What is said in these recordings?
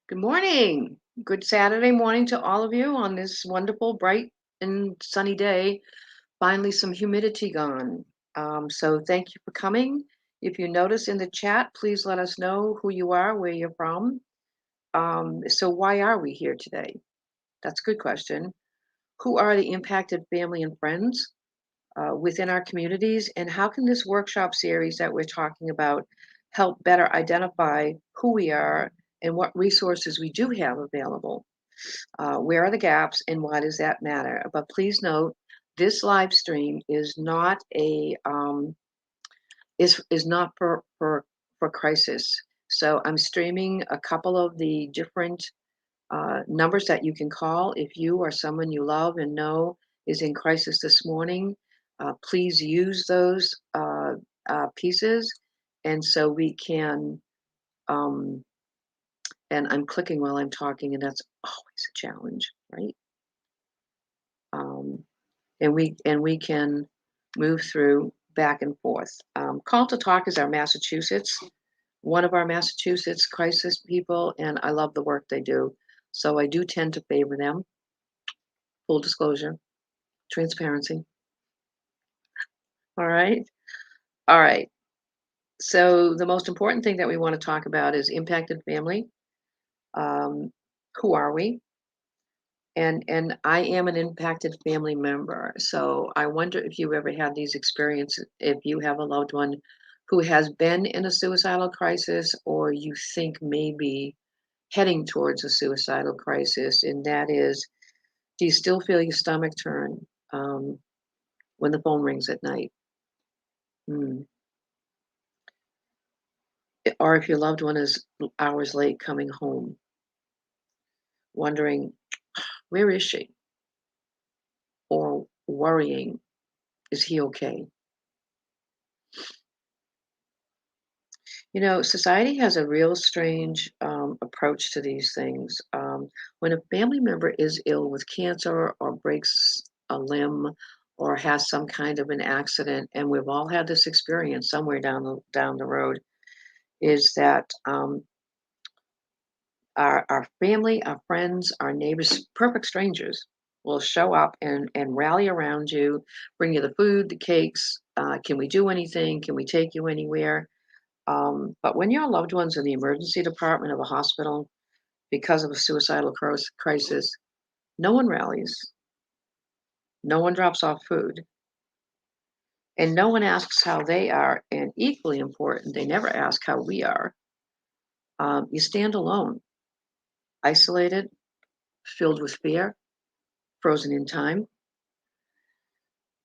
Good morning. Good Saturday morning to all of you on this wonderful, bright, and sunny day. Finally, some humidity gone. So, thank you for coming. If you notice in the chat, please let us know who you are, where you're from. So, why are we here today? That's a good question. Who are the impacted family and friends within our communities? And how can this workshop series that we're talking about help better identify who we are and what resources we do have available? Where are the gaps and why does that matter? But please note, this live stream is not a is not for crisis. So I'm streaming a couple of the different numbers that you can call if you or someone you love and know is in crisis this morning. Please use those pieces, and so we can. Um, and I'm clicking while I'm talking, and that's always a challenge, right? Um, and we can move through back and forth. Call to Talk is one of our Massachusetts crisis people, and I love the work they do. So I do tend to favor them. Full disclosure, transparency. All right. All right. So the most important thing that we want to talk about is impacted family. Um, who are we? And I am an impacted family member. So I wonder if you ever had these experiences, if you have a loved one who has been in a suicidal crisis or you think maybe heading towards a suicidal crisis, and that is, do you still feel your stomach turn when the phone rings at night? Hmm. Or if your loved one is hours late coming home, wondering, where is she? Or worrying, is he okay? Society has a real strange approach to these things. When a family member is ill with cancer or breaks a limb or has some kind of an accident, and we've all had this experience somewhere down the road, is that our family, our friends, our neighbors, perfect strangers will show up and rally around you, bring you the food, the cakes. Can we do anything? Can we take you anywhere? But when your loved one's in the emergency department of a hospital because of a suicidal crisis, no one rallies, no one drops off food, and no one asks how they are. And equally important, they never ask how we are. You stand alone, isolated, filled with fear, frozen in time.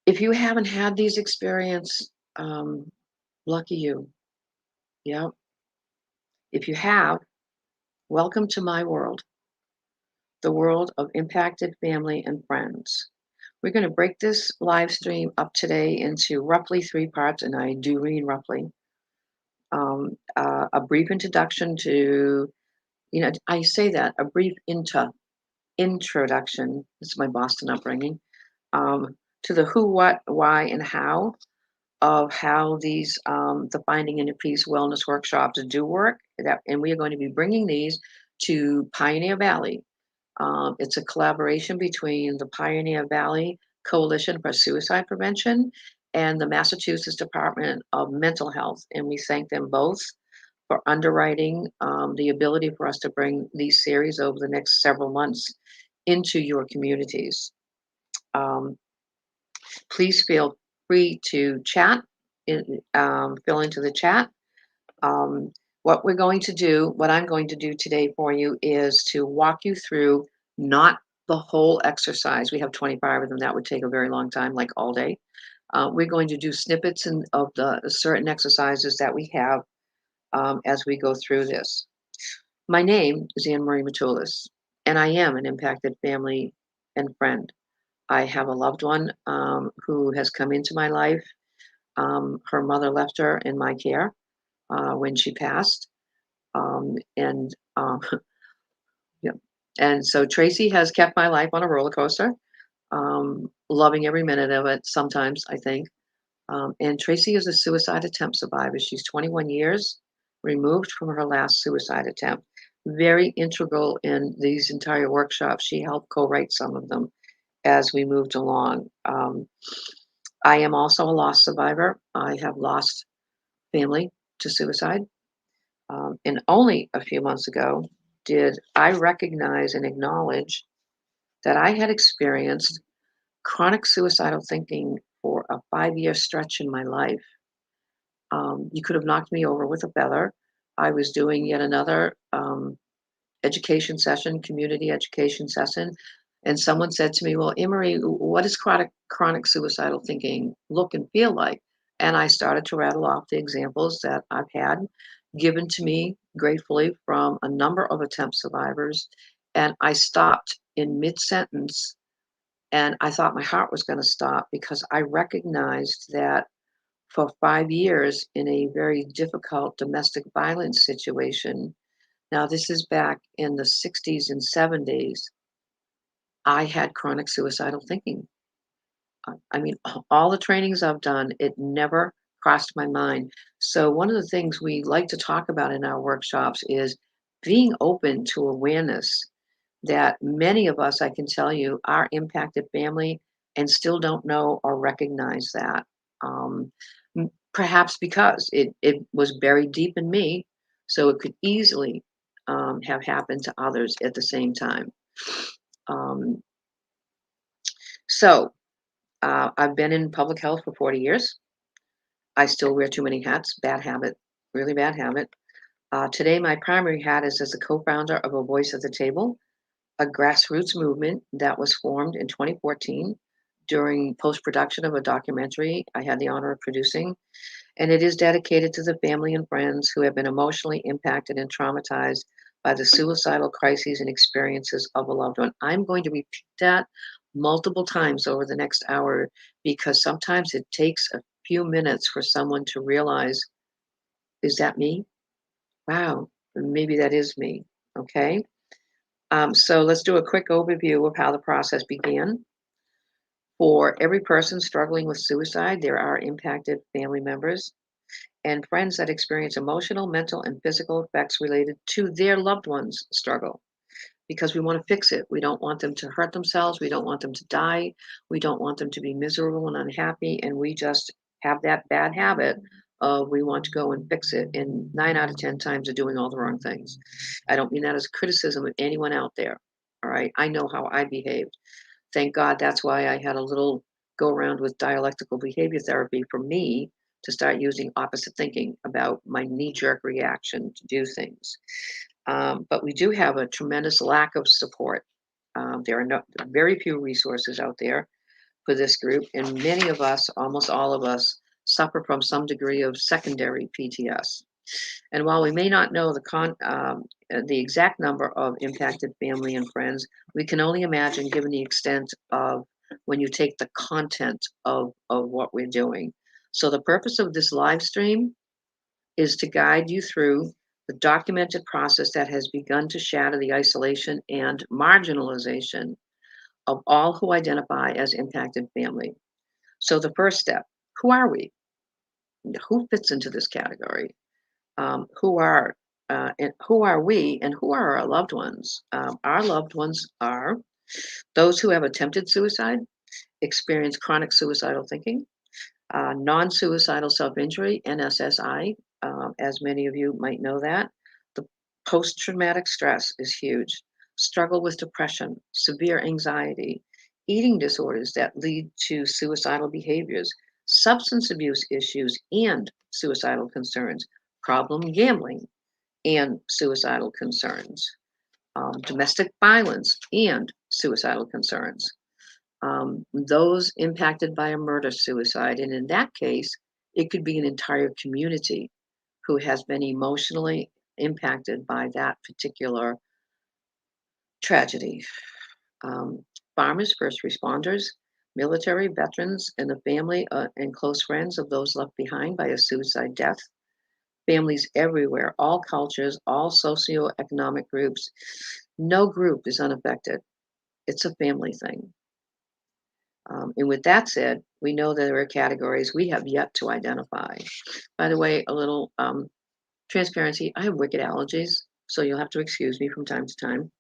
If you haven't had these experiences, lucky you. Yeah. If you have, welcome to my world, the world of impacted family and friends. We're going to break this live stream up today into roughly three parts, and I do mean roughly. A brief introduction to, I say that, a brief introduction, this is my Boston upbringing, to the who, what, why, and how of how these, the Finding Inner Peace Wellness Workshops do work. And we are going to be bringing these to Pioneer Valley. It's a collaboration between the Pioneer Valley Coalition for Suicide Prevention and the Massachusetts Department of Mental Health. And we thank them both for underwriting the ability for us to bring these series over the next several months into your communities. Um, Please feel free to chat, fill into the chat. Um, what I'm going to do today for you is to walk you through not the whole exercise. We have 25 of them. That would take a very long time, like all day. We're going to do snippets of the certain exercises that we have as we go through this. My name is Annemarie Matulis, and I am an impacted family and friend. I have a loved one who has come into my life. Her mother left her in my care when she passed. And yeah, and so Tracy has kept my life on a roller coaster, loving every minute of it. Sometimes I think, and Tracy is a suicide attempt survivor. She's 21 years removed from her last suicide attempt. very integral in these entire workshops. She helped co-write some of them as we moved along. I am also a loss survivor. I have lost family to suicide. And only a few months ago did I recognize and acknowledge that I had experienced chronic suicidal thinking for a 5-year stretch in my life. You could have knocked me over with a feather. I was doing yet another education session, community education session, and someone said to me, "Well, Emery, what does chronic suicidal thinking look and feel like?" And I started to rattle off the examples that I've had given to me gratefully from a number of attempt survivors, and I stopped in mid sentence, and I thought my heart was going to stop because I recognized that for 5 years in a very difficult domestic violence situation. Now, this is back in the 60s and 70s. I had chronic suicidal thinking. I mean, all the trainings I've done, it never crossed my mind. So, one of the things we like to talk about in our workshops is being open to awareness that many of us, I can tell you, are impacted family and still don't know or recognize that. Um, Perhaps because it was buried deep in me, so it could easily have happened to others at the same time. Um, so I've been in public health for 40 years. I still wear too many hats, bad habit, really bad habit. Today, my primary hat is as a co founder of A Voice at the Table, a grassroots movement that was formed in 2014 during post production of a documentary I had the honor of producing. And it is dedicated to the family and friends who have been emotionally impacted and traumatized by the suicidal crises and experiences of a loved one. I'm going to repeat that multiple times over the next hour because sometimes it takes a few minutes for someone to realize, is that me? Wow, maybe that is me. Okay. So let's do a quick overview of how the process began. For every person struggling with suicide, there are impacted family members and friends that experience emotional, mental, and physical effects related to their loved ones' struggle because we want to fix it. We don't want them to hurt themselves. We don't want them to die. We don't want them to be miserable and unhappy. And we just have that bad habit of we want to go and fix it. And 9 out of 10 times are doing all the wrong things. I don't mean that as criticism of anyone out there. All right. I know how I behaved. Thank God that's why I had a little go around with dialectical behavior therapy for me to start using opposite thinking about my knee jerk reaction to do things. But we do have a tremendous lack of support. There are very few resources out there for this group, and many of us, almost all of us, suffer from some degree of secondary PTS. And while we may not know the exact number of impacted family and friends, we can only imagine given the extent of when you take the content of what we're doing. So the purpose of this live stream is to guide you through the documented process that has begun to shatter the isolation and marginalization of all who identify as impacted family. So the first step, who are we? Who fits into this category? Who are we and who are our loved ones? Our loved ones are those who have attempted suicide, experience chronic suicidal thinking, non-suicidal self-injury, NSSI, as many of you might know that. The post-traumatic stress is huge. Struggle with depression, severe anxiety, eating disorders that lead to suicidal behaviors, substance abuse issues and suicidal concerns, problem gambling and suicidal concerns, domestic violence and suicidal concerns, those impacted by a murder suicide. And in that case, it could be an entire community who has been emotionally impacted by that particular tragedy. Um, Farmers, first responders, military, veterans, and the family and close friends of those left behind by a suicide death. Families everywhere, all cultures, all socioeconomic groups. No group is unaffected. It's a family thing. And with that said, we know that there are categories we have yet to identify. By the way, a little transparency, I have wicked allergies. So you'll have to excuse me from time to time.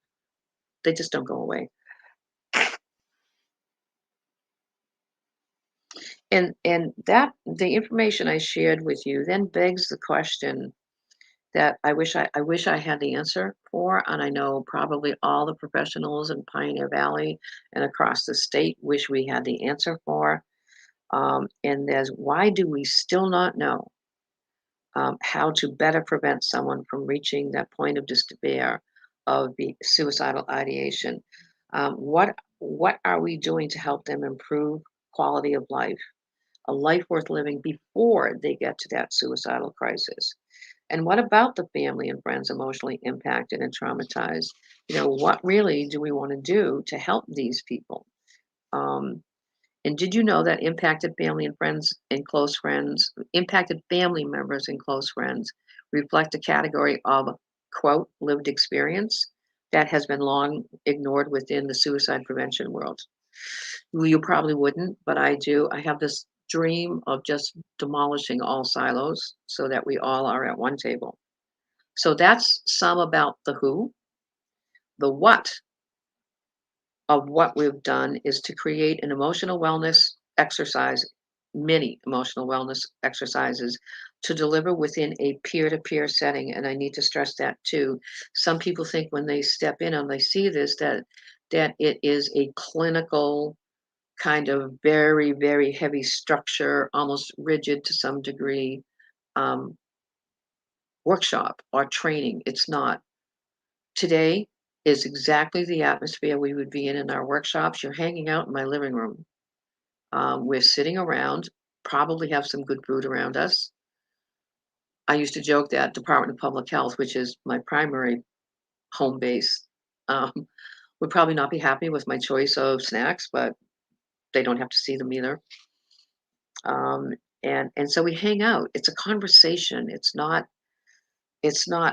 They just don't go away. And that the information I shared with you then begs the question that I wish I had the answer for, and I know probably all the professionals in Pioneer Valley and across the state wish we had the answer for. And there's why do we still not know how to better prevent someone from reaching that point of despair of the suicidal ideation? What are we doing to help them improve quality of life, a life worth living before they get to that suicidal crisis? And what about the family and friends emotionally impacted and traumatized? What really do we want to do to help these people? Um, and did you know that impacted family members and close friends reflect a category of, quote, lived experience that has been long ignored within the suicide prevention world? Well, you probably wouldn't, but I do. I have this dream of just demolishing all silos so that we all are at one table. So that's some about the who. The what of what we've done is to create an emotional wellness exercise, many emotional wellness exercises to deliver within a peer-to-peer setting. And I need to stress that too. Some people think when they step in and they see this that it is a clinical kind of very, very heavy structure, almost rigid to some degree, um, workshop or training. It's not. Today is exactly the atmosphere we would be in our workshops. You're hanging out in my living room. We're sitting around, probably have some good food around us. I used to joke that Department of Public Health, which is my primary home base, um, would probably not be happy with my choice of snacks, but they don't have to see them either. Um, and so we hang out. It's a conversation. It's not,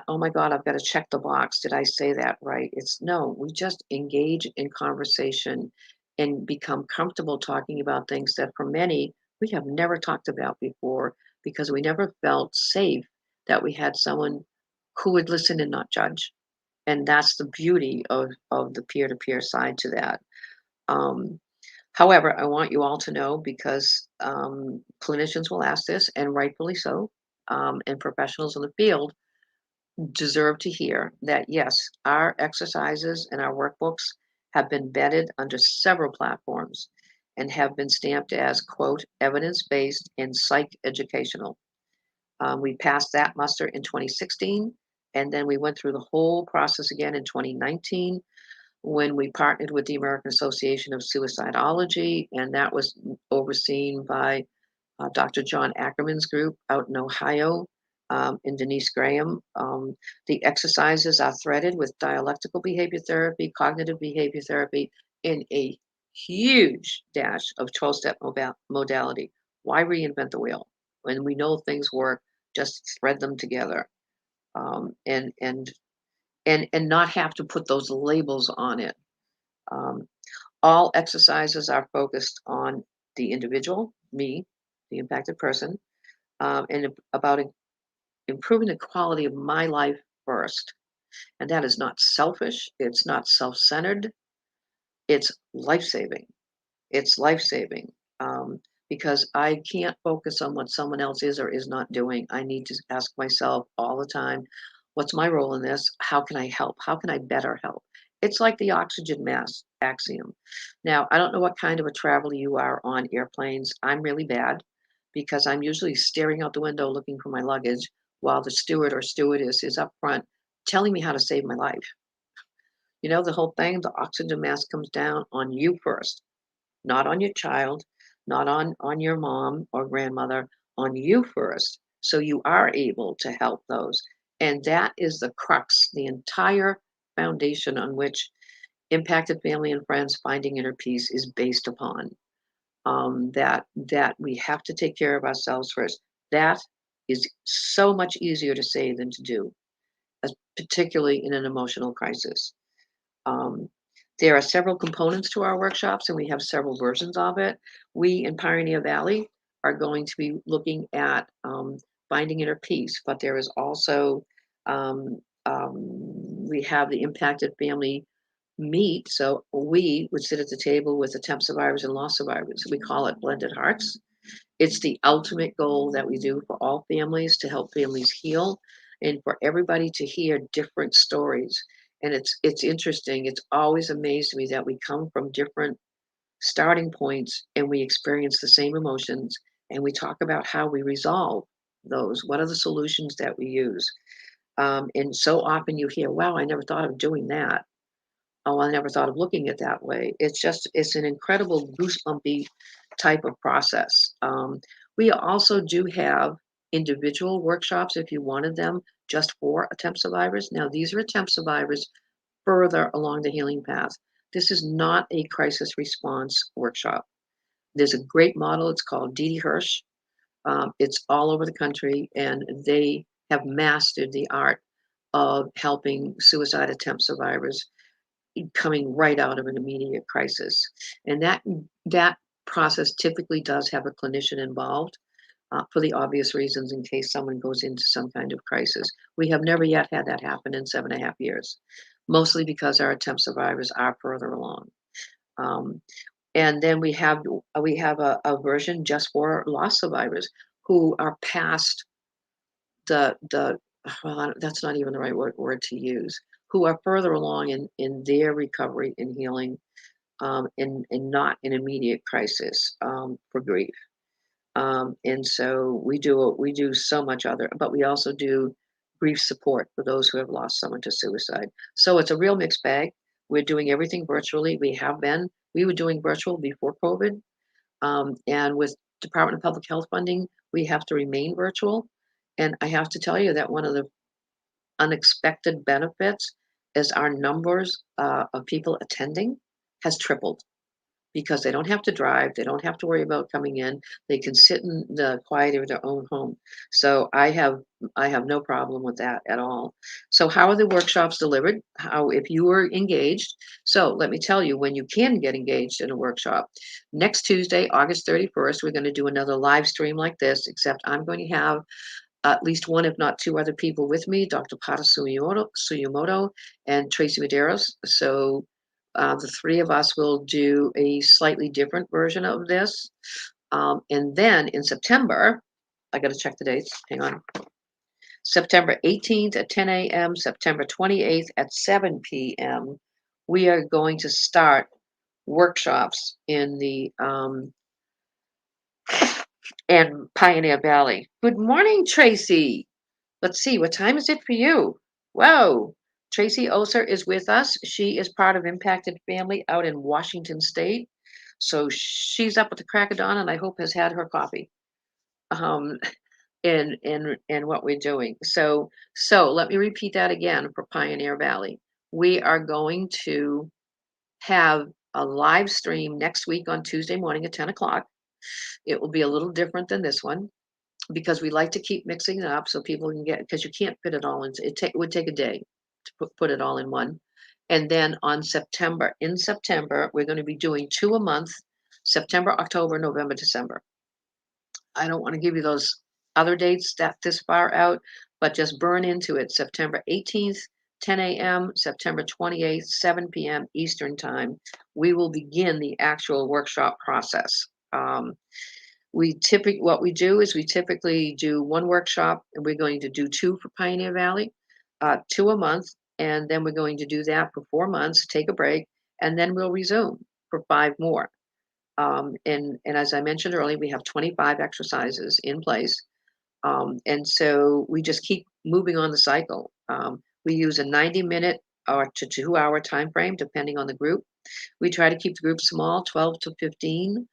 "Oh my god, I've gotta check the box. Did I say that right?" It's no, we just engage in conversation and become comfortable talking about things that for many, we have never talked about before because we never felt safe that we had someone who would listen and not judge. And that's the beauty of the peer-to-peer side to that. Um, However, I want you all to know because, clinicians will ask this, and rightfully so, and professionals in the field deserve to hear that yes, our exercises and our workbooks have been vetted under several platforms and have been stamped as, quote, evidence based and psych educational. We passed that muster in 2016, and then we went through the whole process again in 2019 when we partnered with the American Association of Suicidology, and that was overseen by Dr. John Ackerman's group out in Ohio, and Denise Graham. The exercises are threaded with dialectical behavior therapy, cognitive behavior therapy, in a huge dash of 12-step modality. Why reinvent the wheel when we know things work? Just thread them together, and not have to put those labels on it. Um, all exercises are focused on the individual, me, the impacted person, and about improving the quality of my life first. And that is not selfish, it's not self centered, it's life saving. It's life saving, because I can't focus on what someone else is or is not doing. I need to ask myself all the time, what's my role in this? How can I help? How can I better help? It's like the oxygen mask axiom. Now, I don't know what kind of a traveler you are on airplanes. I'm really bad because I'm usually staring out the window looking for my luggage while the steward or stewardess is up front telling me how to save my life. The whole thing, the oxygen mask comes down on you first, not on your child, not on your mom or grandmother, on you first, so you are able to help those. And that is the crux, the entire foundation on which impacted family and friends finding inner peace is based upon. That we have to take care of ourselves first. That is so much easier to say than to do, particularly in an emotional crisis. Um, there are several components to our workshops, and we have several versions of it. We in Pioneer Valley are going to be looking at finding inner peace, but there is also we have the impacted family meet. So we would sit at the table with attempt survivors and loss survivors. We call it Blended Hearts. It's the ultimate goal that we do for all families to help families heal and for everybody to hear different stories. And it's interesting. It's always amazed me that we come from different starting points and we experience the same emotions and we talk about how we resolve those. What are the solutions that we use? And so often you hear, wow, I never thought of doing that. Oh, I never thought of looking at that way. It's an incredible goosebumpy type of process. We also do have individual workshops if you wanted them just for attempt survivors. Now, these are attempt survivors further along the healing path. This is not a crisis response workshop. There's a great model. It's called Dee Hirsch. It's all over the country, and they have mastered the art of helping suicide attempt survivors coming right out of an immediate crisis. And that process typically does have a clinician involved for the obvious reasons in case someone goes into some kind of crisis. We have never yet had that happen in 7.5 years, mostly because our attempt survivors are further along. Um, and then we have a version just for loss survivors who are past the well, that's not even the right word to use, who are further along in their recovery and healing, and not in immediate crisis for grief. And so we do so much other, but we also do grief support for those who have lost someone to suicide. So it's a real mixed bag. We're doing everything virtually. We were doing virtual before COVID, and with Department of Public Health funding, we have to remain virtual. And I have to tell you that one of the unexpected benefits is our numbers of people attending has tripled because they don't have to drive, they don't have to worry about coming in, they can sit in the quiet of their own home. So I have no problem with that at all. So how are the workshops delivered? How if you were engaged? So let me tell you when you can get engaged in a workshop. Next Tuesday, August 31st, we're going to do another live stream like this, except I'm going to have at least one, if not two other people with me, Dr. Pata Suyumoto and Tracy Medeiros. So the three of us will do a slightly different version of this. And then in September, I got to check the dates. Hang on. September 18th at 10 a.m., September 28th at 7 p.m., we are going to start workshops in Pioneer Valley. Good morning, Tracy. Let's see, what time is it for you? Whoa. Tracy Oser is with us. She is part of Impacted Family out in Washington State. So she's up at the crack of dawn and I hope has had her coffee um, in what we're doing. So let me repeat that again for Pioneer Valley. We are going to have a live stream next week on Tuesday morning at 10 o'clock. It will be a little different than this one because we like to keep mixing it up so people can get because you can't fit it all into it would take a day to put it all in one. And then in September, we're going to be doing two a month, September, October, November, December. I don't want to give you those other dates that this far out, but just burn into it. September 18th, 10 a.m., September 28th, 7 p.m. Eastern time. We will begin the actual workshop process. What we do is we typically do one workshop and we're going to do two for Pioneer Valley, two a month, and then we're going to do that for 4 months, take a break, and then we'll resume for five more. And as I mentioned earlier, we have 25 exercises in place. And so we just keep moving on the cycle. We use a 90-minute or to 2-hour time frame, depending on the group. We try to keep the group small, 12 to 15.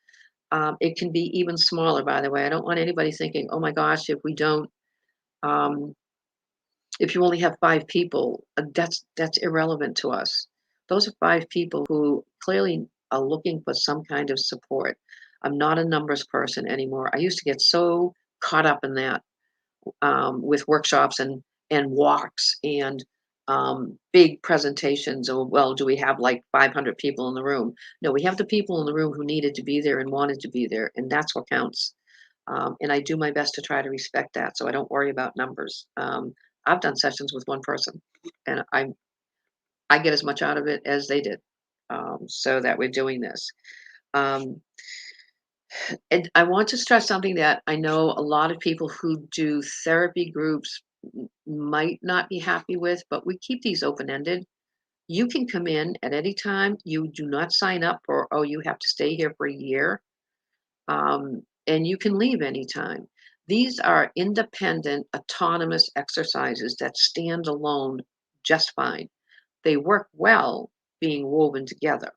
It can be even smaller, by the way. I don't want anybody thinking, oh my gosh, um, if you only have 5 people, that's irrelevant to us. Those are 5 people who clearly are looking for some kind of support. I'm not a numbers person anymore. I used to get so caught up in that with workshops and walks and big presentations. Or well, do we have like 500 people in the room? No, we have the people in the room who needed to be there and wanted to be there, and that's what counts. And I do my best to try to respect that, so I don't worry about numbers. I've done sessions with one person, and I get as much out of it as they did, so that we're doing this. Um, and I want to stress something that I know a lot of people who do therapy groups might not be happy with, but we keep these open ended. You can come in at any time. You do not sign up for, oh, you have to stay here for a year. And you can leave anytime. These are independent, autonomous exercises that stand alone just fine. They work well being woven together,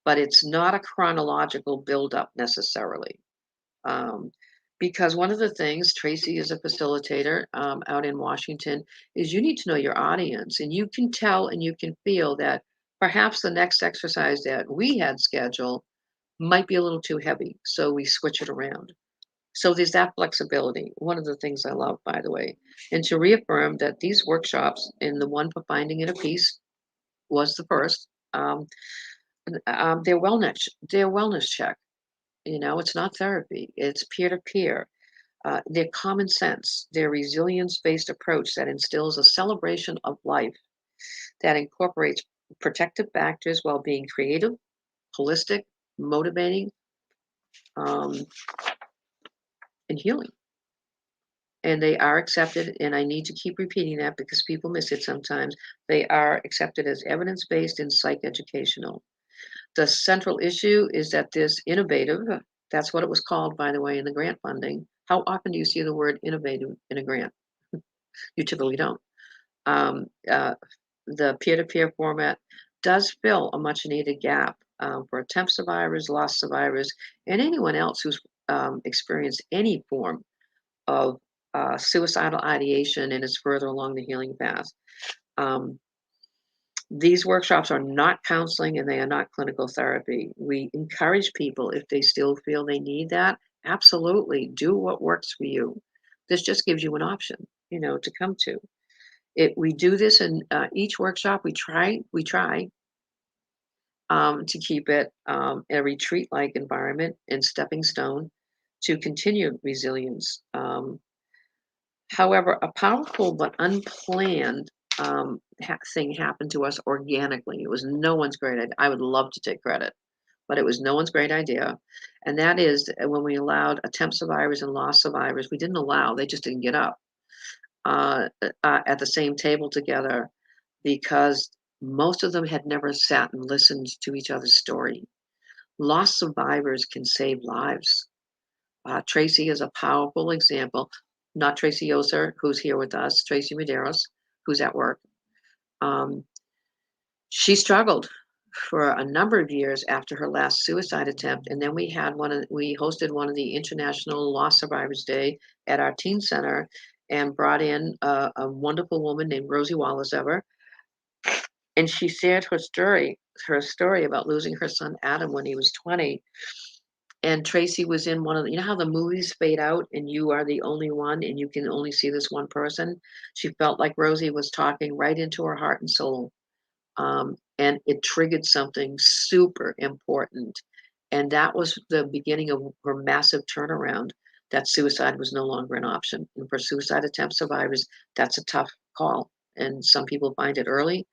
but it's not a chronological buildup necessarily. Um, because one of the things, Tracy is a facilitator out in Washington, is you need to know your audience, and you can tell and you can feel that perhaps the next exercise that we had scheduled might be a little too heavy, so we switch it around. So there's that flexibility. One of the things I love, by the way, and to reaffirm that these workshops, and the one for finding inner peace was the first. Their wellness check. It's not therapy. It's peer to peer. Their common sense, their resilience based approach that instills a celebration of life that incorporates protective factors while being creative, holistic, motivating, um, and healing. And they are accepted, and I need to keep repeating that because people miss it sometimes. They are accepted as evidence based and psych educational. The central issue is that this innovative, that's what it was called, by the way, in the grant funding. How often do you see the word innovative in a grant? You typically don't. Um, uh, the peer-to-peer format does fill a much needed gap for attempt survivors, lost survivors, and anyone else who's experienced any form of suicidal ideation and is further along the healing path. Um, these workshops are not counseling and they are not clinical therapy. We encourage people, if they still feel they need that, absolutely do what works for you. This just gives you an option, to come to. We do this in each workshop. We try to keep it a retreat-like environment and stepping stone to continued resilience. However, a powerful but unplanned thing happened to us organically. It was no one's great idea. I would love to take credit, but it was no one's great idea. And that is when we allowed attempt survivors and lost survivors, we didn't allow, they just didn't get up at the same table together because most of them had never sat and listened to each other's story. Lost survivors can save lives. Tracy is a powerful example. Not Tracy Yoser, who's here with us, Tracy Medeiros, who's at work. Um, she struggled for a number of years after her last suicide attempt, and then we hosted one of the International Lost Survivors Day at our teen center, and brought in a wonderful woman named Rosie Wallace Ever, and she shared her story about losing her son Adam when he was 20. And Tracy was in one of the, how the movies fade out and you are the only one and you can only see this one person? She felt like Rosie was talking right into her heart and soul. And it triggered something super important. And that was the beginning of her massive turnaround, that suicide was no longer an option. And for suicide attempt survivors, that's a tough call. And some people find it early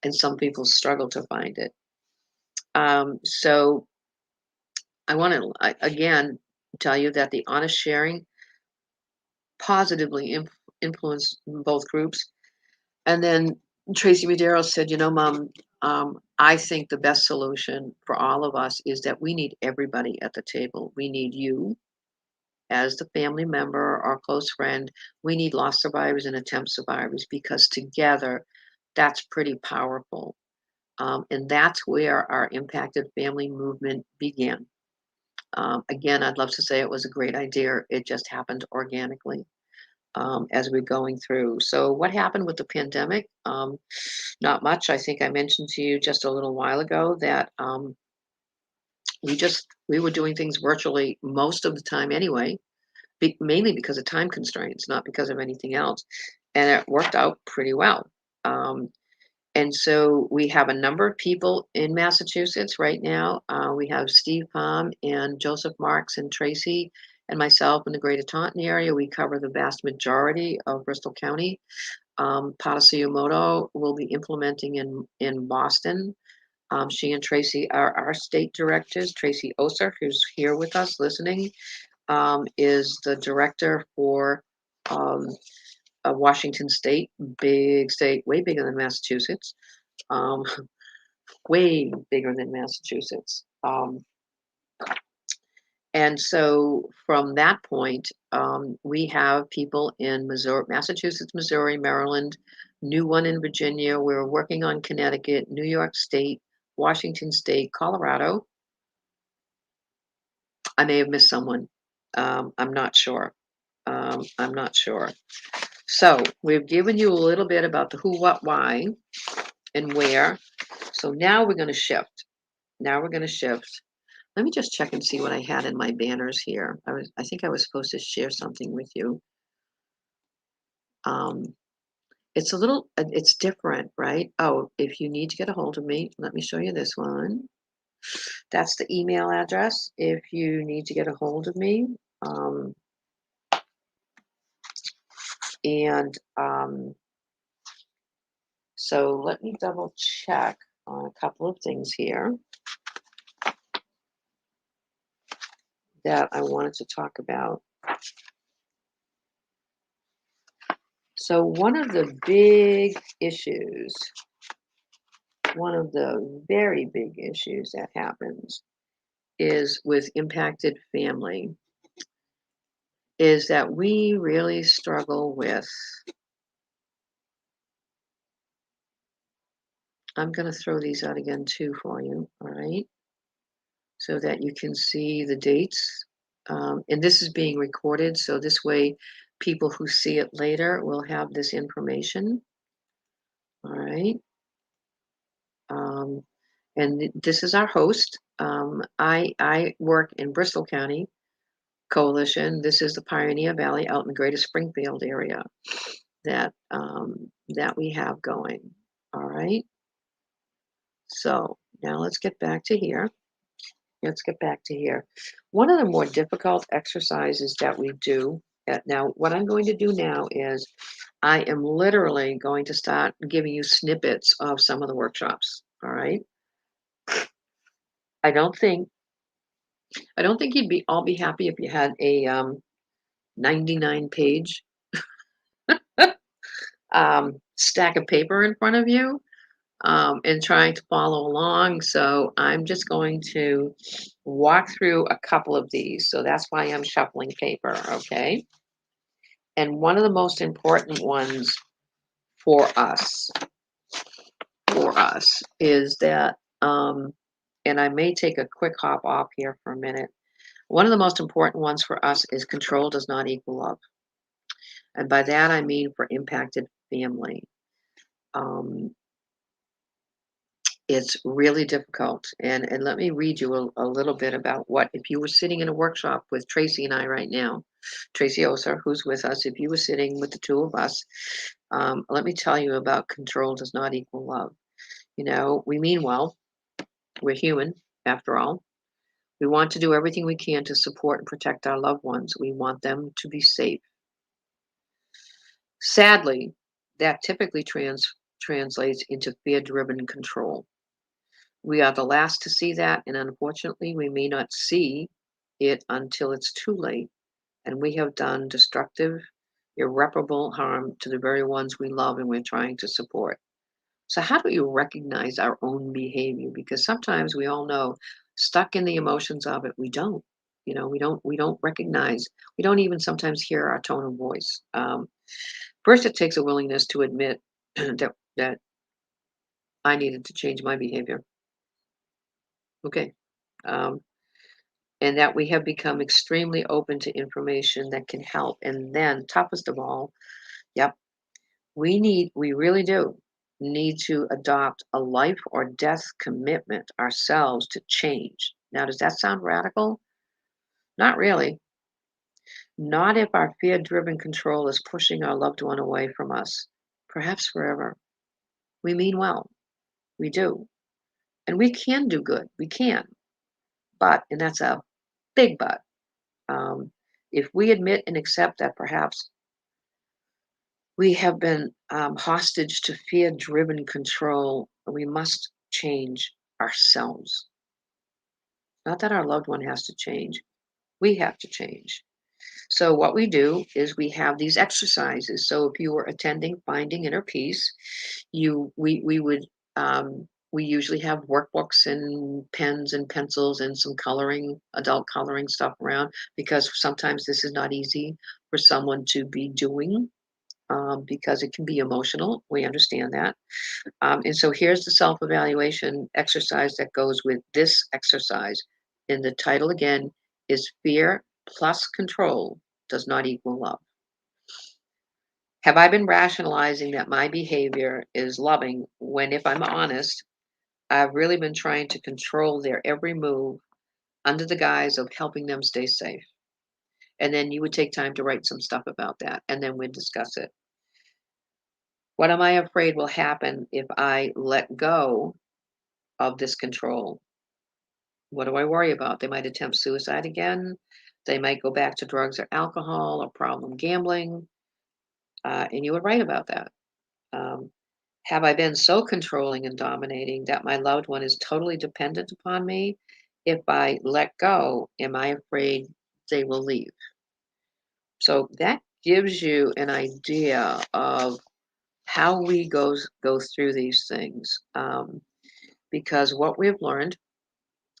and some people struggle to find it. So I want to again tell you that the honest sharing positively influenced both groups. And then Tracy Medeiros said, Mom, I think the best solution for all of us is that we need everybody at the table. We need you as the family member or close friend. We need lost survivors and attempt survivors because together that's pretty powerful. And that's where our impacted family movement began. Again, I'd love to say it was a great idea. It just happened organically as we're going through. So, what happened with the pandemic? Not much. I think I mentioned to you just a little while ago that we were doing things virtually most of the time anyway, mainly because of time constraints, not because of anything else, and it worked out pretty well. Um, And so we have a number of people in Massachusetts right now. We have Steve Palm and Joseph Marks and Tracy and myself in the Greater Taunton area. We cover the vast majority of Bristol County. Padasuyomoto will be implementing in Boston. She and Tracy are our state directors. Tracy Oser, who's here with us listening, is the director for um, Washington State, big state, way bigger than Massachusetts, um, way bigger than Massachusetts. And so from that point, we have people in Missouri, Massachusetts, Missouri, Maryland, new one in Virginia. We're working on Connecticut, New York State, Washington State, Colorado. I may have missed someone. I'm not sure. I'm not sure. So we've given you a little bit about the who, what, why, and where. So now we're going to shift. Now we're going to shift. Let me just check and see what I had in my banners here. I think I was supposed to share something with you. Um, it's a little, it's different, right? Oh, if you need to get a hold of me, let me show you this one. That's the email address if you need to get a hold of me. Um, and so let me double check on a couple of things here that I wanted to talk about. So one of the big issues, one of the very big issues that happens is with impacted family is that we really struggle with, I'm going to throw these out again too for you, all right, so that you can see the dates. And this is being recorded, so this way people who see it later will have this information, all right. And this is our host. I work in Bristol County Coalition. This is the Pioneer Valley out in the Greater Springfield area that we have going. All right. So now let's get back to here. Let's get back to here. One of the more difficult exercises that we do. Now, what I'm going to do now is I am literally going to start giving you snippets of some of the workshops. All right. I don't think you'd be all be happy if you had a 99 page stack of paper in front of you and trying to follow along. So I'm just going to walk through a couple of these. So that's why I'm shuffling paper, okay? And one of the most important ones for us, is that, and I may take a quick hop off here for a minute. One of the most important ones for us is control does not equal love. And by that, I mean for impacted family. It's really difficult. And let me read you a little bit about what, if you were sitting in a workshop with Tracy and I right now, Tracy Oser, who's with us, if you were sitting with the two of us, let me tell you about control does not equal love. You know, we mean well, we're human after all. We want to do everything we can to support and protect our loved ones. We want them to be safe. Sadly, that typically translates into fear-driven control. We are the last to see that, and unfortunately, we may not see it until it's too late, and we have done destructive, irreparable harm to the very ones we love and we're trying to support. So, how do we recognize our own behavior? Because sometimes we all know, stuck in the emotions of it, we don't. You know, we don't recognize. We don't even sometimes hear our tone of voice. First, it takes a willingness to admit that I needed to change my behavior. Okay. Um, and that we have become extremely open to information that can help. And then, toughest of all, yep, we really do need to adopt a life or death commitment ourselves to change. Now, does that sound radical? Not really. Not if our fear driven control is pushing our loved one away from us, perhaps forever. We mean well, we do. And we can do good, we can. But, and that's a big but, um, if we admit and accept that perhaps We have been hostage to fear-driven control. We must change ourselves. Not that our loved one has to change. We have to change. So what we do is we have these exercises. So if you were attending Finding Inner Peace, we would we usually have workbooks and pens and pencils and some coloring, adult coloring stuff around because sometimes this is not easy for someone to be doing because it can be emotional. We understand that. And so here's the self-evaluation exercise that goes with this exercise. And the title again is Fear plus Control Does Not Equal Love. Have I been rationalizing that my behavior is loving when, if I'm honest, I've really been trying to control their every move under the guise of helping them stay safe? And then you would take time to write some stuff about that, and then we'd discuss it. What am I afraid will happen if I let go of this control? What do I worry about? They might attempt suicide again. They might go back to drugs or alcohol or problem gambling. And you would write about that. Um, have I been so controlling and dominating that my loved one is totally dependent upon me? If I let go, am I afraid they will leave? So that gives you an idea of how we go through these things. Because what we've learned,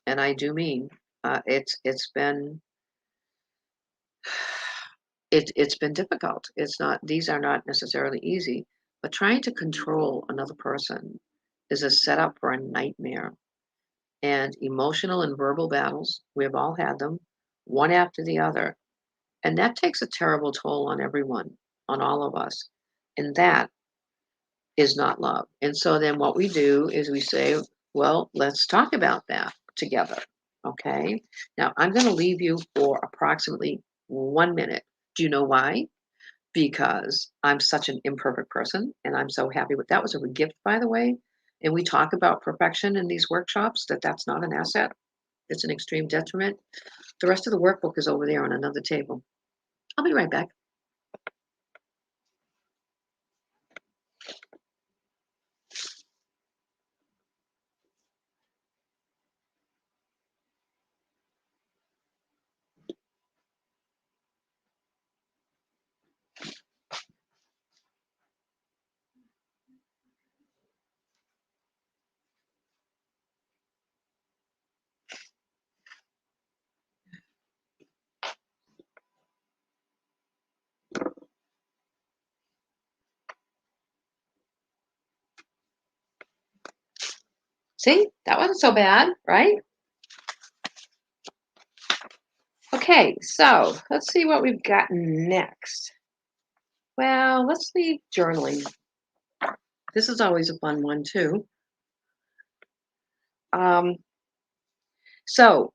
and I do mean, it's been it's been difficult. It's not these are not necessarily easy, but trying to control another person is a setup for a nightmare. And emotional and verbal battles, we've all had them, one after the other. And that takes a terrible toll on everyone, on all of us. And that is not love. And so then what we do is we say, well, let's talk about that together. Okay. Now I'm going to leave you for approximately 1 minute. Do you know why? Because I'm such an imperfect person and I'm so happy with that was a gift, by the way. And we talk about perfection in these workshops that that's not an asset. It's an extreme detriment. The rest of the workbook is over there on another table. I'll be right back. See, that wasn't so bad, right? Okay, so let's see what we've got next. Well, let's leave journaling. This is always a fun one, too. Um, so,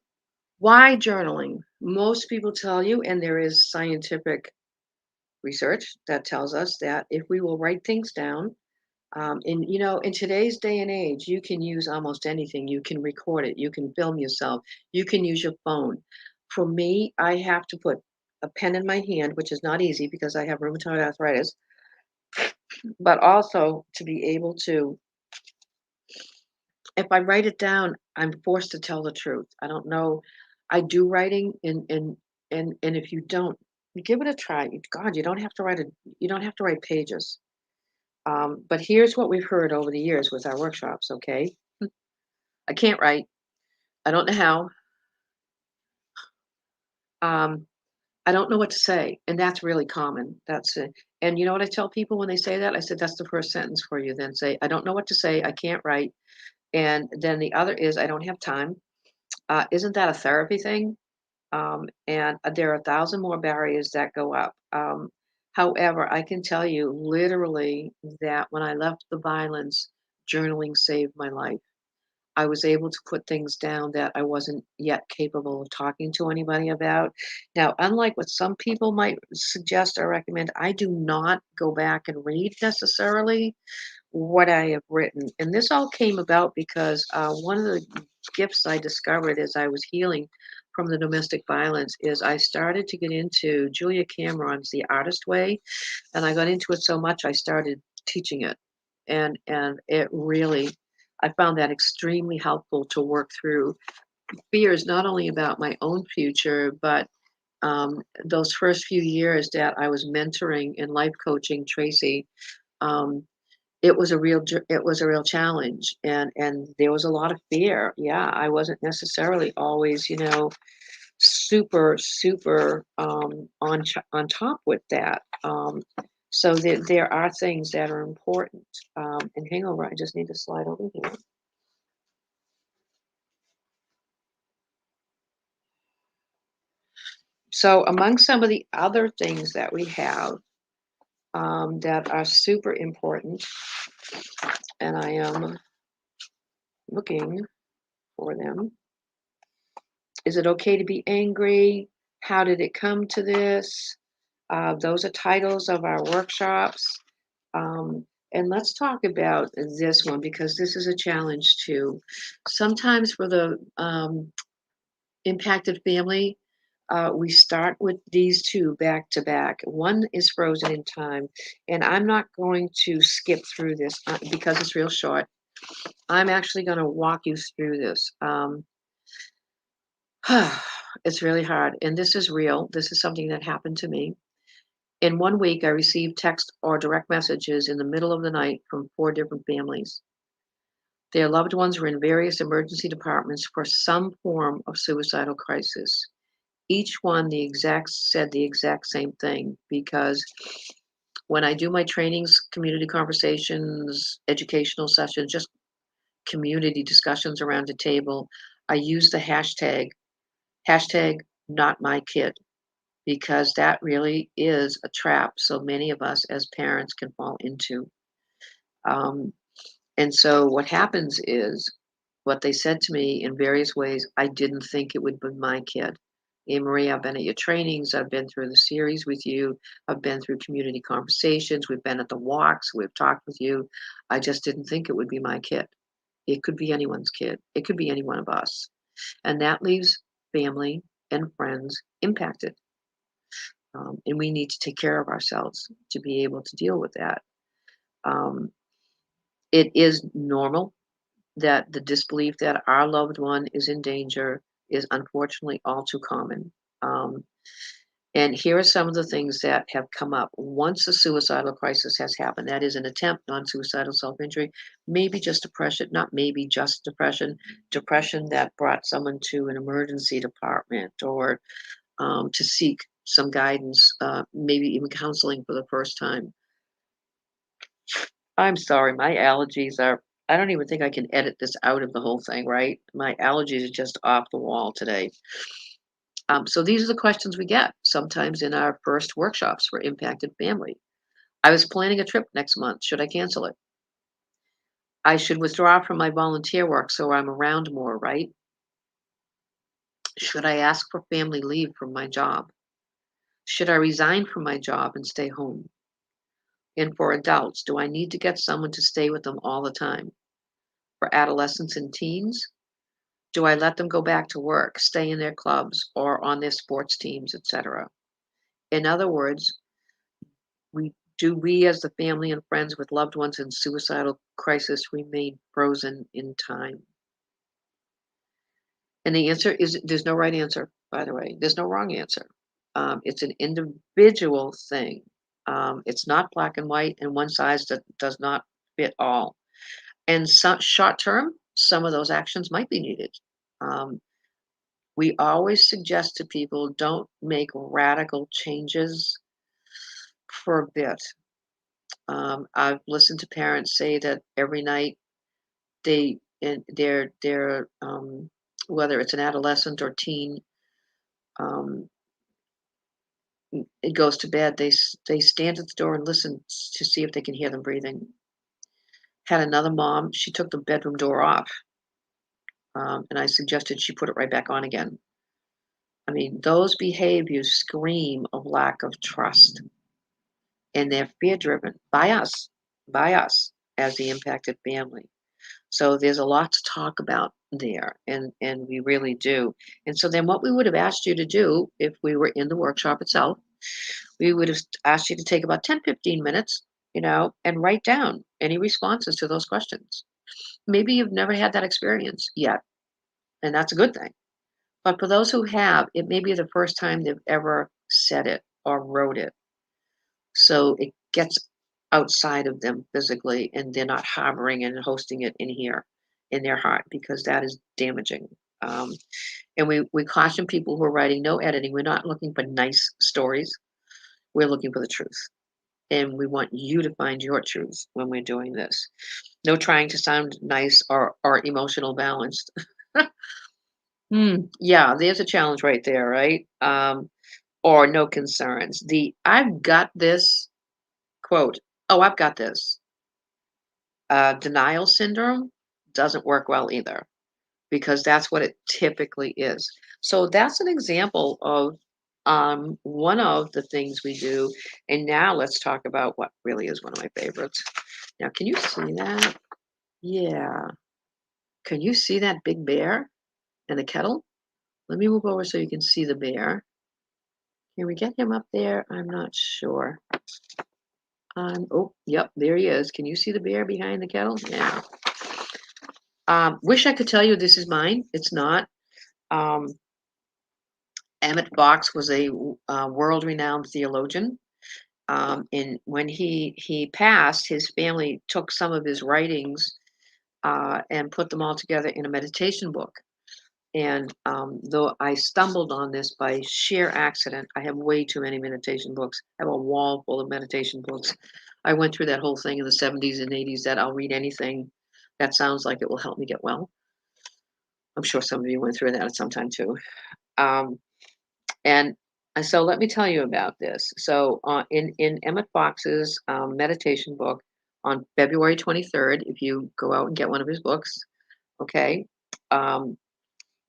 why journaling? Most people tell you, and there is scientific research that tells us that if we will write things down, in today's day and age, you can use almost anything. You can record it, you can film yourself, you can use your phone. For me, I have to put a pen in my hand, which is not easy because I have rheumatoid arthritis, but also to be able to, if I write it down, I'm forced to tell the truth. I don't know. I do writing, and if you don't, give it a try. God, you don't have to write pages. But here's what we've heard over the years with our workshops, okay? I can't write. I don't know how. Um, I don't know what to say. And that's really common. That's it. And you know what I tell people when they say that? I said, that's the first sentence for you. Then say, I don't know what to say. I can't write. And then the other is, I don't have time. Isn't that a therapy thing? And there are 1,000 more barriers that go up. However, I can tell you literally that when I left the violence, journaling saved my life. I was able to put things down that I wasn't yet capable of talking to anybody about. Now, unlike what some people might suggest or recommend, I do not go back and read necessarily what I have written. And this all came about because one of the gifts I discovered as I was healing from the domestic violence is I started to get into Julia Cameron's The Artist Way, and I got into it so much I started teaching it. And it really I found that extremely helpful to work through fears not only about my own future, but those first few years that I was mentoring and life coaching Tracy. Um, it was a real challenge, and there was a lot of fear. Yeah, I wasn't necessarily always, super on top with that. So there are things that are important. And hang over, I just need to slide over here. So among some of the other things that we have that are super important, and I am looking for them. Is it okay to be angry? How did it come to this? Those are titles of our workshops. And let's talk about this one because this is a challenge too. Sometimes for the impacted family, we start with these two back to back. One is frozen in time, and I'm not going to skip through this because it's real short. I'm actually going to walk you through this. It's really hard, and this is real. This is something that happened to me. In 1 week, I received text or direct messages in the middle of the night from 4 different families. Their loved ones were in various emergency departments for some form of suicidal crisis. Each one said the exact same thing because when I do my trainings, community conversations, educational sessions, just community discussions around a table, I use the hashtag not my kid, because that really is a trap so many of us as parents can fall into. Um, and so what happens is what they said to me in various ways, I didn't think it would be my kid. Annemarie, I've been at your trainings, I've been through the series with you, I've been through community conversations, we've been at the walks, we've talked with you. I just didn't think it would be my kid. It could be anyone's kid. It could be any one of us. And that leaves family and friends impacted. And we need to take care of ourselves to be able to deal with that. Um, it is normal that the disbelief that our loved one is in danger is unfortunately all too common. Um, and here are some of the things that have come up once a suicidal crisis has happened. That is an attempt, non suicidal self injury, maybe just depression, not maybe just depression that brought someone to an emergency department or to seek some guidance, maybe even counseling for the first time. I'm sorry, my allergies are I don't even think I can edit this out of the whole thing, right? My allergies are just off the wall today. So these are the questions we get sometimes in our first workshops for impacted family. I was planning a trip next month. Should I cancel it? I should withdraw from my volunteer work so I'm around more, right? Should I ask for family leave from my job? Should I resign from my job and stay home? And for adults, do I need to get someone to stay with them all the time? For adolescents and teens, do I let them go back to work, stay in their clubs or on their sports teams, etc.? In other words, we as the family and friends with loved ones in suicidal crisis remain frozen in time? And the answer is there's no right answer, by the way. There's no wrong answer. It's an individual thing. It's not black and white, and one size that does not fit all. And short term, some of those actions might be needed. Um, we always suggest to people don't make radical changes for a bit. I've listened to parents say that every night they're whether it's an adolescent or teen, um, it goes to bed. They stand at the door and listen to see if they can hear them breathing. Had another mom. She took the bedroom door off, and I suggested she put it right back on again. I mean, those behaviors scream of lack of trust, and they're fear driven by us as the impacted family. So there's a lot to talk about there, and we really do. And so then what we would have asked you to do if we were in the workshop itself, we would have asked you to take about 10, 15 minutes, and write down any responses to those questions. Maybe you've never had that experience yet, and that's a good thing. But for those who have, it may be the first time they've ever said it or wrote it. So it gets outside of them physically, and they're not harboring and hosting it in here in their heart, because that is damaging. Um, and we caution people who are writing, no editing. We're not looking for nice stories. We're looking for the truth. And we want you to find your truth when we're doing this. No trying to sound nice or emotional balanced. Yeah, there's a challenge right there, right? Or no concerns. The I've got this quote, oh, I've got this. Denial syndrome doesn't work well either, because that's what it typically is. So that's an example of one of the things we do. And now let's talk about what really is one of my favorites. Now, can you see that? Yeah. Can you see that big bear in the kettle? Let me move over so you can see the bear. Can we get him up there? I'm not sure. Oh, yep, there he is. Can you see the bear behind the kettle? Yeah. Wish I could tell you this is mine. It's not. Um, Emmett Fox was a world-renowned theologian. And when he passed, his family took some of his writings and put them all together in a meditation book. And though I stumbled on this by sheer accident, I have way too many meditation books. I have a wall full of meditation books. I went through that whole thing in the 70s and 80s that I'll read anything that sounds like it will help me get well. I'm sure some of you went through that at some time too. Um, and so let me tell you about this. So in Emmett Fox's meditation book on February 23rd, if you go out and get one of his books, okay, um,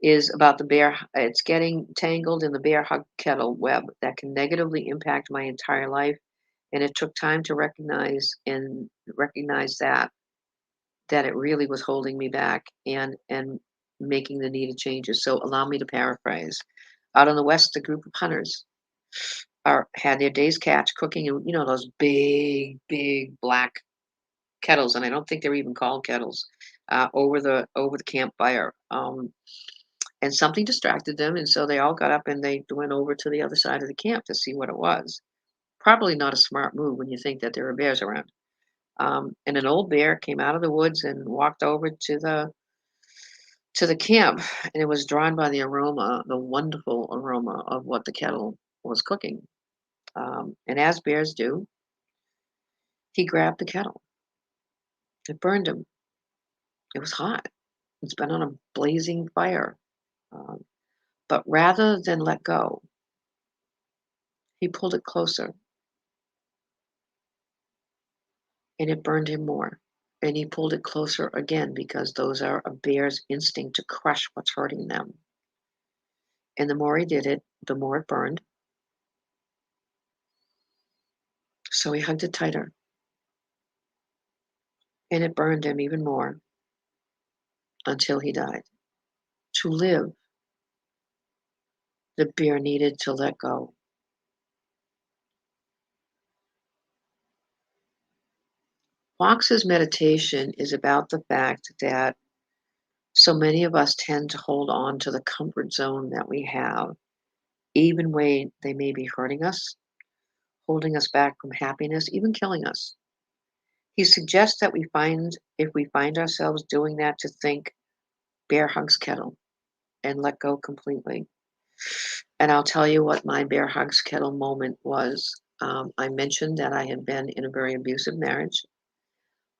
is about the bear. It's getting tangled in the bear hug kettle web that can negatively impact my entire life. And it took time to recognize that it really was holding me back and making the needed changes. So allow me to paraphrase. Out on the west, a group of hunters had their day's catch cooking in, those big, big black kettles, and I don't think they're even called kettles, over the campfire. And something distracted them, and so they all got up and they went over to the other side of the camp to see what it was. Probably not a smart move when you think that there are bears around. And an old bear came out of the woods and walked over to the camp, and it was drawn by the aroma, the wonderful aroma of what the kettle was cooking. And as bears do, he grabbed the kettle. It burned him. It was hot. It's been on a blazing fire. Um, but rather than let go, he pulled it closer, and it burned him more. And he pulled it closer again, because those are a bear's instinct to crush what's hurting them. And the more he did it, the more it burned. So he hugged it tighter, and it burned him even more until he died. To live, the bear needed to let go. Fox's meditation is about the fact that so many of us tend to hold on to the comfort zone that we have, even when they may be hurting us, holding us back from happiness, even killing us. He suggests that if we find ourselves doing that, to think bear hugs kettle and let go completely. And I'll tell you what my bear hugs kettle moment was. I mentioned that I had been in a very abusive marriage,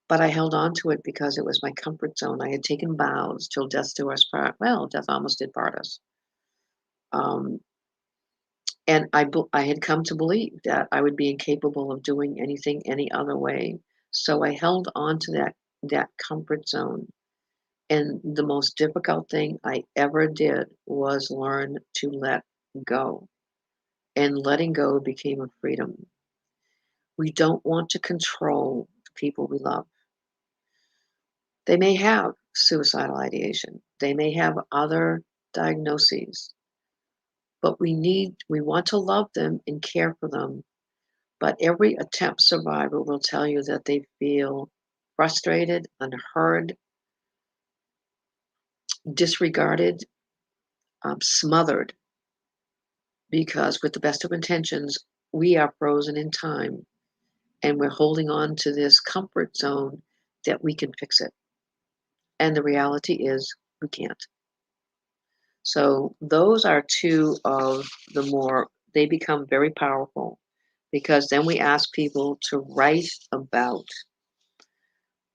but I held on to it because it was my comfort zone. I had taken vows till death do us part. Well, death almost did part us. Um, and I had come to believe that I would be incapable of doing anything any other way. So I held on to that comfort zone. And the most difficult thing I ever did was learn to let go. And letting go became a freedom. We don't want to control the people we love. They may have suicidal ideation. They may have other diagnoses, but we want to love them and care for them. But every attempt survivor will tell you that they feel frustrated, unheard, disregarded, smothered, because with the best of intentions, we are frozen in time and we're holding on to this comfort zone that we can fix it. And the reality is we can't. So those are two of the more, they become very powerful because then we ask people to write about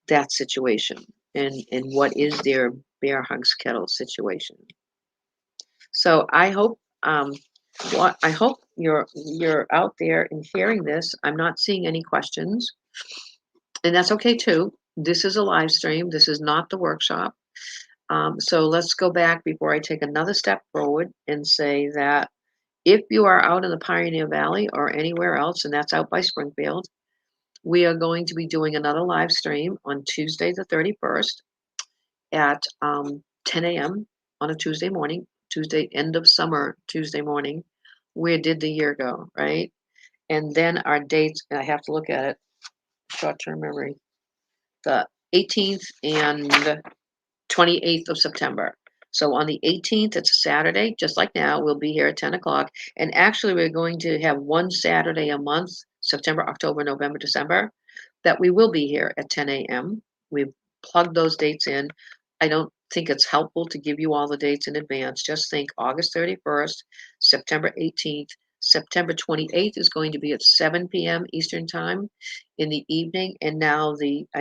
that situation and what is their bear hugs kettle situation. So I hope you're out there and hearing this. I'm not seeing any questions, and that's okay too. This is a live stream. This is not the workshop. So let's go back before I take another step forward and say that if you are out in the Pioneer Valley or anywhere else, and that's out by Springfield, we are going to be doing another live stream on Tuesday, the 31st at 10 a.m. on a Tuesday morning, Tuesday, end of summer, Tuesday morning. Where did the year go, right? And then our dates, and I have to look at it, short term memory, the 18th and 28th of September. So on the 18th, it's a Saturday, just like now, we'll be here at 10 o'clock. And actually, we're going to have one Saturday a month, September, October, November, December, that we will be here at 10 a.m. We've plugged those dates in. I don't think it's helpful to give you all the dates in advance. Just think August 31st, September 18th, September 28th is going to be at 7 p.m. Eastern Time in the evening. And now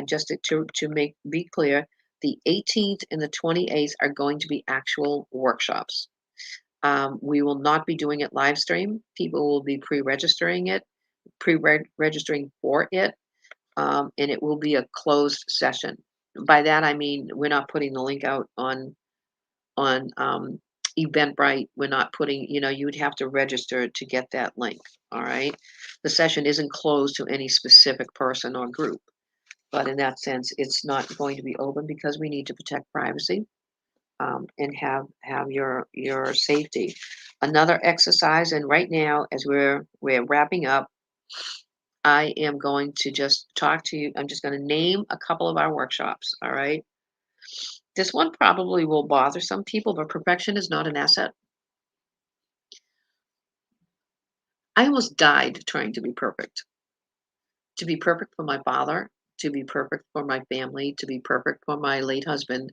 just to make be clear, the 18th and the 28th are going to be actual workshops. We will not be doing it live stream. People will be pre-registering for it, and it will be a closed session. By that I mean we're not putting the link out on Eventbrite. We're not putting, you would have to register to get that link. All right. The session isn't closed to any specific person or group, but in that sense, it's not going to be open because we need to protect privacy, and have your safety. Another exercise, and right now, as we're wrapping up, I am going to just talk to you. I'm just going to name a couple of our workshops. All right. This one probably will bother some people, but perfection is not an asset. I almost died trying to be perfect for my father, to be perfect for my family, to be perfect for my late husband.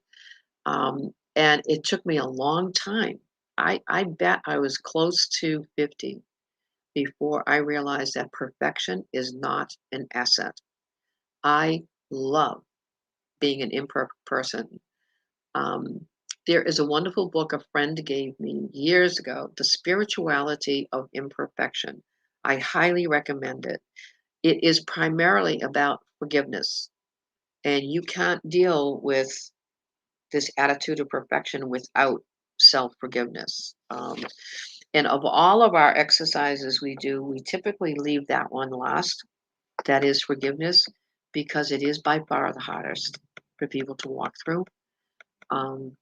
And it took me a long time. I bet I was close to 50 before I realized that perfection is not an asset. I love being an imperfect person. Um, there is a wonderful book a friend gave me years ago, The Spirituality of Imperfection. I highly recommend it. It is primarily about forgiveness, and you can't deal with this attitude of perfection without self forgiveness. And of all of our exercises we do, we typically leave that one last. That is forgiveness, because it is by far the hardest for people to walk through. Um,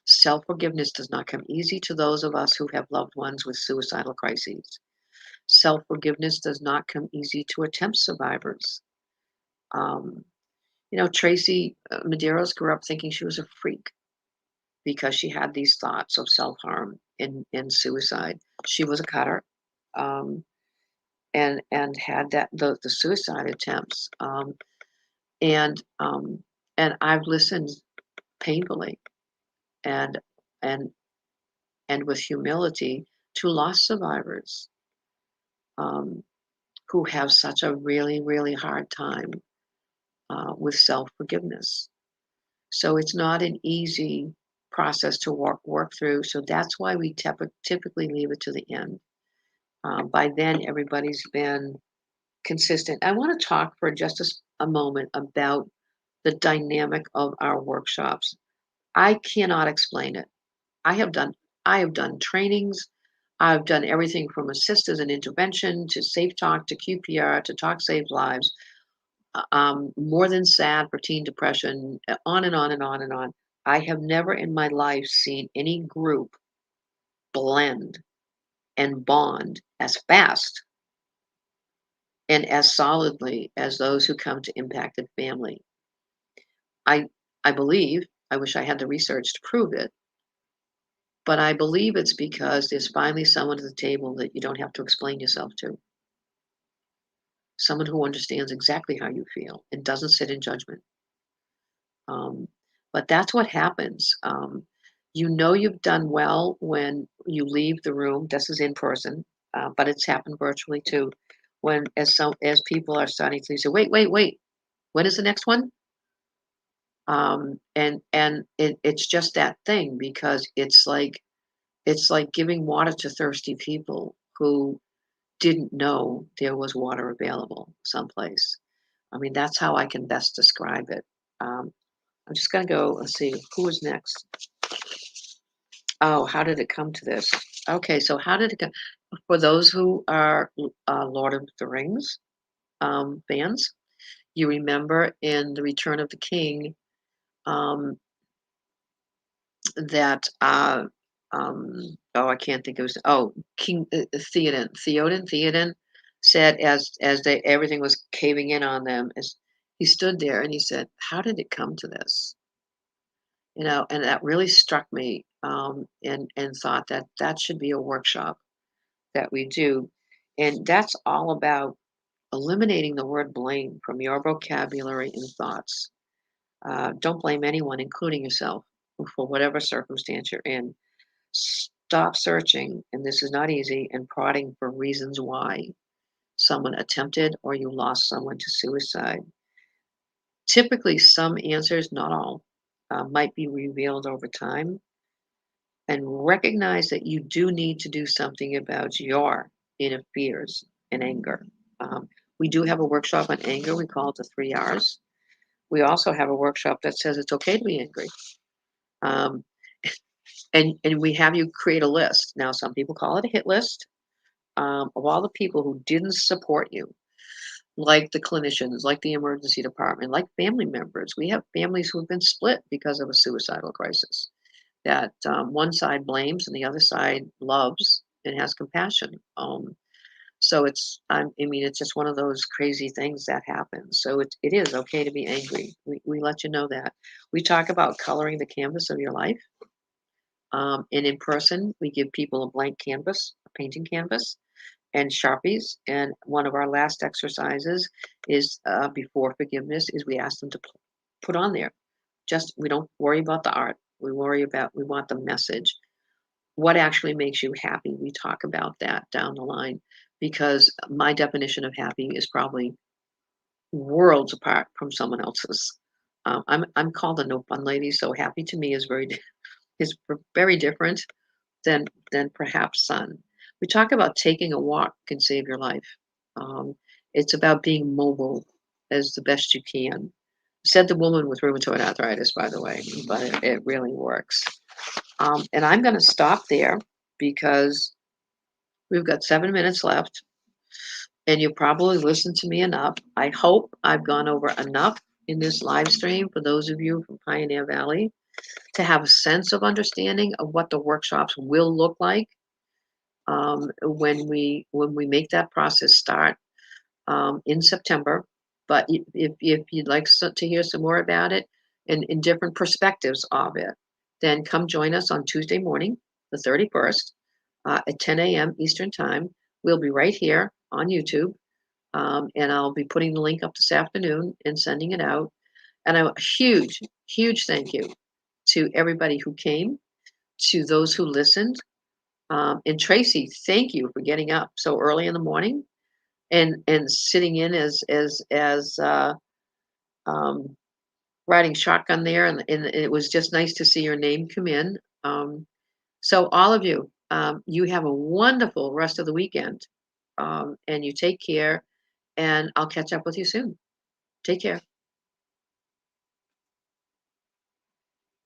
Self forgiveness does not come easy to those of us who have loved ones with suicidal crises. Self forgiveness does not come easy to attempt survivors. Um, Tracy Medeiros grew up thinking she was a freak because she had these thoughts of self harm and suicide. She was a cutter, um, and had the suicide attempts, and um, and I've listened painfully and and and with humility to lost survivors, um, who have such a really hard time with self forgiveness. So it's not an easy process to work through. So that's why we typically leave it to the end. By then, everybody's been consistent. I want to talk for just a moment about the dynamic of our workshops. I cannot explain it. I have done I have done trainings. I've done everything from assist as an intervention to Safe Talk to QPR to Talk Save Lives. more than sad for teen depression, on and on and on and on. I have never in my life seen any group blend and bond as fast and as solidly as those who come to impacted family. I I believe, I wish I had the research to prove it, but I believe it's because there's finally someone at the table that you don't have to explain yourself to. Someone who understands exactly how you feel and doesn't sit in judgment. Um, but that's what happens. You know you've done well when you leave the room. This is in person, but it's happened virtually too. When as people are starting to say, wait, wait, wait, when is the next one? It's just that thing because it's like giving water to thirsty people who didn't know there was water available someplace. I mean, that's how I can best describe it. Um, I'm just gonna go, let's see, who is next? Oh, how did it come to this? Okay, so how did it go? For those who are Lord of the Rings fans, you remember in The Return of the King um, that oh, I can't think of his, oh, King Theoden said as they everything was caving in on them, as he stood there and he said, "How did it come to this?" And that really struck me, and thought that that should be a workshop that we do, and that's all about eliminating the word blame from your vocabulary and thoughts. Don't blame anyone, including yourself, for whatever circumstance you're in. Stop searching, and this is not easy, and prodding for reasons why someone attempted or you lost someone to suicide. Typically, some answers, not all, might be revealed over time, and recognize that you do need to do something about your inner fears and anger. Um, we do have a workshop on anger. We call it the 3 R's. We also have a workshop that says it's okay to be angry. Um, and we have you create a list. Now, some people call it a hit list of all the people who didn't support you, like the clinicians, like the emergency department, like family members. We have families who have been split because of a suicidal crisis. That one side blames and the other side loves and has compassion. So I mean, it's just one of those crazy things that happens. So it is okay to be angry. We let you know that. We talk about coloring the canvas of your life. And in person, we give people a blank canvas, a painting canvas, and Sharpies. And one of our last exercises is before forgiveness is we ask them to put on there. Just we don't worry about the art. We want the message. What actually makes you happy? We talk about that down the line because my definition of happy is probably worlds apart from someone else's. I'm called a no fun lady, so happy to me is very different than perhaps sun. We talk about taking a walk can save your life. Um, it's about being mobile as the best you can. Said the woman with rheumatoid arthritis, by the way, but it really works. And I'm going to stop there because we've got 7 minutes left, and you probably listened to me enough. I hope I've gone over enough in this live stream for those of you from Pioneer Valley to have a sense of understanding of what the workshops will look like when we make that process start in September. But if you'd like to hear some more about it and in different perspectives of it, then come join us on Tuesday morning, the 31st, at 10 a.m. Eastern Time. We'll be right here on YouTube, and I'll be putting the link up this afternoon and sending it out. And a huge, huge thank you to everybody who came, to those who listened. And Tracy, thank you for getting up so early in the morning and sitting in as um, riding shotgun there, and it was just nice to see your name come in. So all of you, you have a wonderful rest of the weekend, and you take care. And I'll catch up with you soon. Take care.